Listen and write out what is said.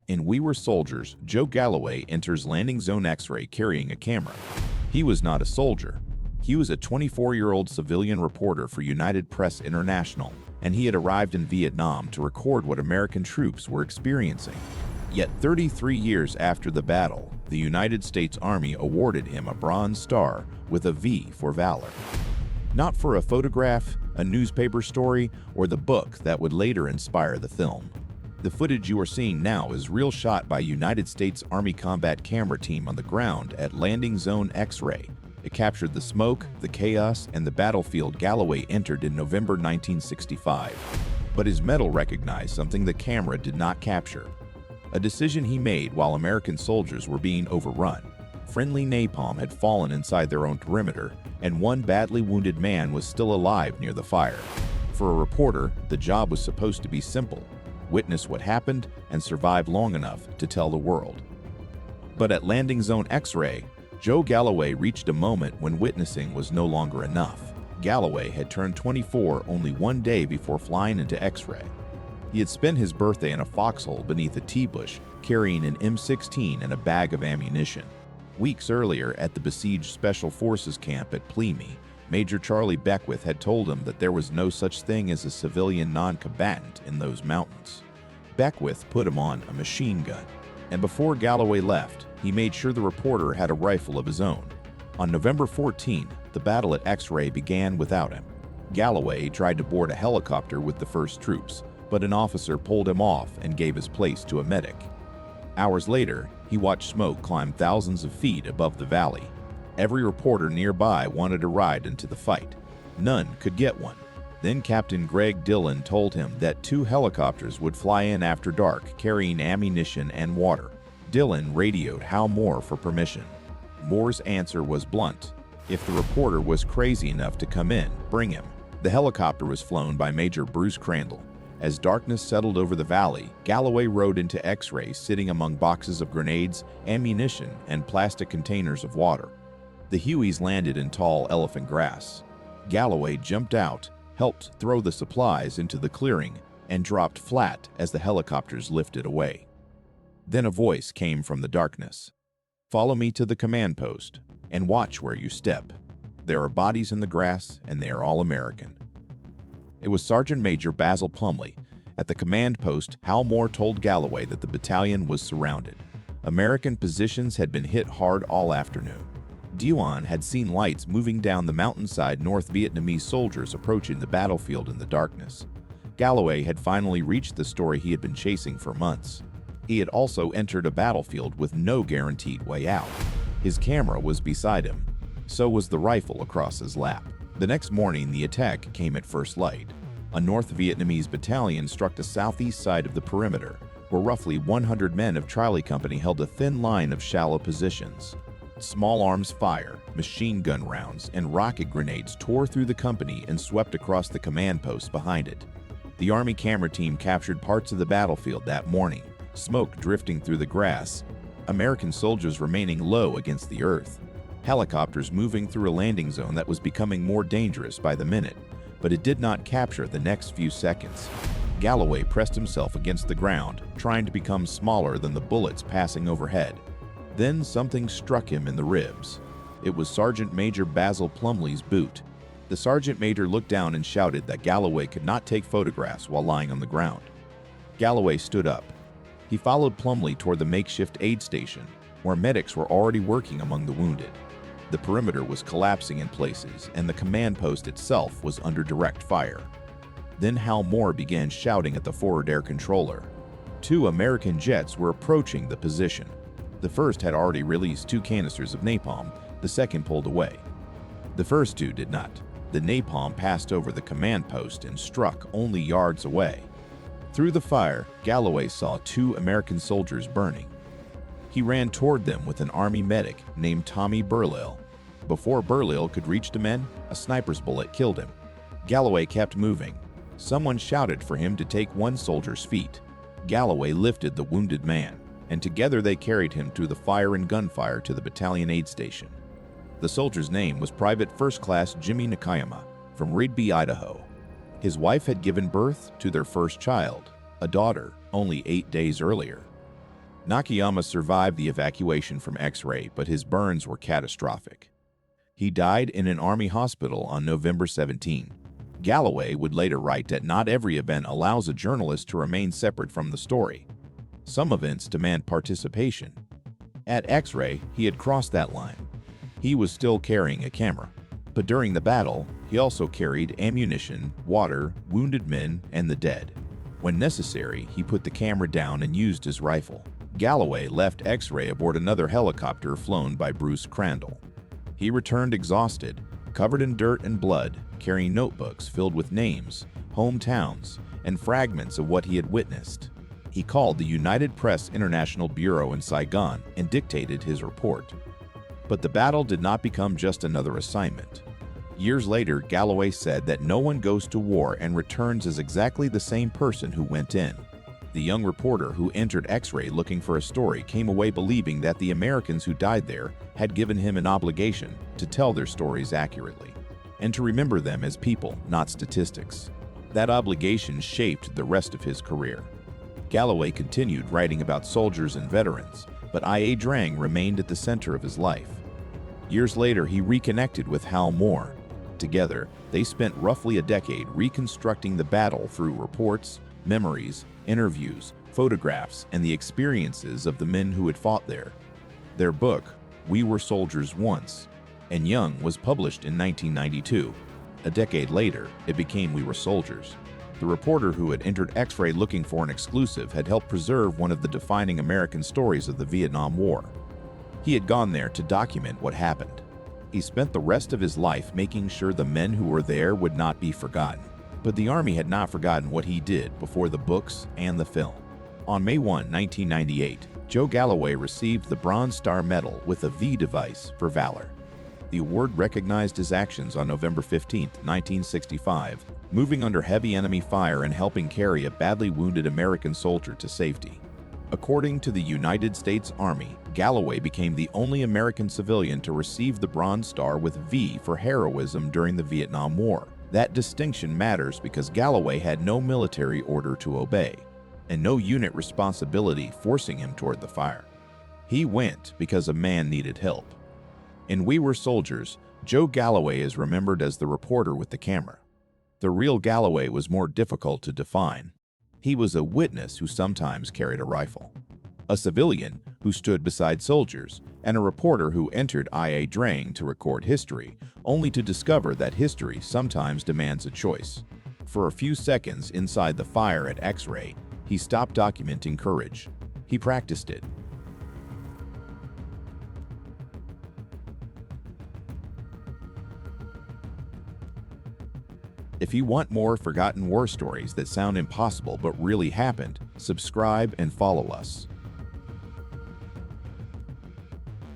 In We Were Soldiers, Joe Galloway enters Landing Zone X-ray carrying a camera. He was not a soldier. He was a 24-year-old civilian reporter for United Press International, and he had arrived in Vietnam to record what American troops were experiencing. Yet 33 years after the battle, the United States Army awarded him a Bronze Star with a V for Valor. Not for a photograph, a newspaper story, or the book that would later inspire the film. The footage you are seeing now is real shot by United States Army combat camera team on the ground at Landing Zone X-ray. It captured the smoke, the chaos, and the battlefield Galloway entered in November 1965. But his medal recognized something the camera did not capture. A decision he made while American soldiers were being overrun. Friendly napalm had fallen inside their own perimeter, and one badly wounded man was still alive near the fire. For a reporter, the job was supposed to be simple: witness what happened and survive long enough to tell the world. But at Landing Zone X-ray, Joe Galloway reached a moment when witnessing was no longer enough. Galloway had turned 24 only one day before flying into X-ray. He had spent his birthday in a foxhole beneath a tea bush, carrying an M16 and a bag of ammunition. Weeks earlier, at the besieged Special Forces camp at Plymouth, Major Charlie Beckwith had told him that there was no such thing as a civilian non-combatant in those mountains. Beckwith put him on a machine gun, and before Galloway left, he made sure the reporter had a rifle of his own. On November 14, the battle at X-ray began without him. Galloway tried to board a helicopter with the first troops, but an officer pulled him off and gave his place to a medic. Hours later, he watched smoke climb thousands of feet above the valley. Every reporter nearby wanted a ride into the fight. None could get one. Then Captain Greg Dillon told him that 2 helicopters would fly in after dark carrying ammunition and water. Dillon radioed Hal Moore for permission. Moore's answer was blunt: if the reporter was crazy enough to come in, bring him. The helicopter was flown by Major Bruce Crandall. As darkness settled over the valley, Galloway rode into X-ray sitting among boxes of grenades, ammunition, and plastic containers of water. The Hueys landed in tall elephant grass. Galloway jumped out, helped throw the supplies into the clearing, and dropped flat as the helicopters lifted away. Then a voice came from the darkness. "Follow me to the command post, and watch where you step. There are bodies in the grass, and they are all American." It was Sergeant Major Basil Plumley. At the command post, Hal Moore told Galloway that the battalion was surrounded. American positions had been hit hard all afternoon. Dion had seen lights moving down the mountainside. North Vietnamese soldiers approaching the battlefield in the darkness. Galloway had finally reached the story he had been chasing for months. He had also entered a battlefield with no guaranteed way out. His camera was beside him. So was the rifle across his lap. The next morning, the attack came at first light. A North Vietnamese battalion struck the southeast side of the perimeter, where roughly 100 men of Charlie Company held a thin line of shallow positions. Small arms fire, machine gun rounds, and rocket grenades tore through the company and swept across the command post behind it. The Army camera team captured parts of the battlefield that morning, smoke drifting through the grass, American soldiers remaining low against the earth, helicopters moving through a landing zone that was becoming more dangerous by the minute, but it did not capture the next few seconds. Galloway pressed himself against the ground, trying to become smaller than the bullets passing overhead. Then something struck him in the ribs. It was Sergeant Major Basil Plumley's boot. The Sergeant Major looked down and shouted that Galloway could not take photographs while lying on the ground. Galloway stood up. He followed Plumley toward the makeshift aid station, where medics were already working among the wounded. The perimeter was collapsing in places, and the command post itself was under direct fire. Then Hal Moore began shouting at the forward air controller. 2 American jets were approaching the position. The first had already released 2 canisters of napalm, the second pulled away. The first 2 did not. The napalm passed over the command post and struck only yards away. Through the fire, Galloway saw 2 American soldiers burning. He ran toward them with an Army medic named Tommy Burlill. Before Burlill could reach the men, a sniper's bullet killed him. Galloway kept moving. Someone shouted for him to take one soldier's feet. Galloway lifted the wounded man, and together they carried him through the fire and gunfire to the battalion aid station. The soldier's name was Private First Class Jimmy Nakayama from Rigby, Idaho. His wife had given birth to their first child, a daughter, only 8 days earlier. Nakayama survived the evacuation from X-ray, but his burns were catastrophic. He died in an army hospital on November 17. Galloway would later write that not every event allows a journalist to remain separate from the story. Some events demand participation. At X-ray, he had crossed that line. He was still carrying a camera. But during the battle, he also carried ammunition, water, wounded men, and the dead. When necessary, he put the camera down and used his rifle. Galloway left X-ray aboard another helicopter flown by Bruce Crandall. He returned exhausted, covered in dirt and blood, carrying notebooks filled with names, hometowns, and fragments of what he had witnessed. He called the United Press International Bureau in Saigon and dictated his report. But the battle did not become just another assignment. Years later, Galloway said that no one goes to war and returns as exactly the same person who went in. The young reporter who entered X-ray looking for a story came away believing that the Americans who died there had given him an obligation to tell their stories accurately, and to remember them as people, not statistics. That obligation shaped the rest of his career. Galloway continued writing about soldiers and veterans, but Ia Drang remained at the center of his life. Years later, he reconnected with Hal Moore. Together, they spent roughly a decade reconstructing the battle through reports, memories, interviews, photographs, and the experiences of the men who had fought there. Their book, We Were Soldiers Once, and Young, was published in 1992. A decade later, it became We Were Soldiers. The reporter who had entered X-ray looking for an exclusive had helped preserve one of the defining American stories of the Vietnam War. He had gone there to document what happened. He spent the rest of his life making sure the men who were there would not be forgotten. But the Army had not forgotten what he did before the books and the film. On May 1, 1998, Joe Galloway received the Bronze Star Medal with a V device for Valor. The award recognized his actions on November 15, 1965, moving under heavy enemy fire and helping carry a badly wounded American soldier to safety. According to the United States Army, Galloway became the only American civilian to receive the Bronze Star with V for heroism during the Vietnam War. That distinction matters because Galloway had no military order to obey, and no unit responsibility forcing him toward the fire. He went because a man needed help. In We Were Soldiers, Joe Galloway is remembered as the reporter with the camera. The real Galloway was more difficult to define. He was a witness who sometimes carried a rifle, a civilian who stood beside soldiers, and a reporter who entered Ia Drang to record history, only to discover that history sometimes demands a choice. For a few seconds inside the fire at X-ray, he stopped documenting courage. He practiced it. If you want more forgotten war stories that sound impossible but really happened, subscribe and follow us.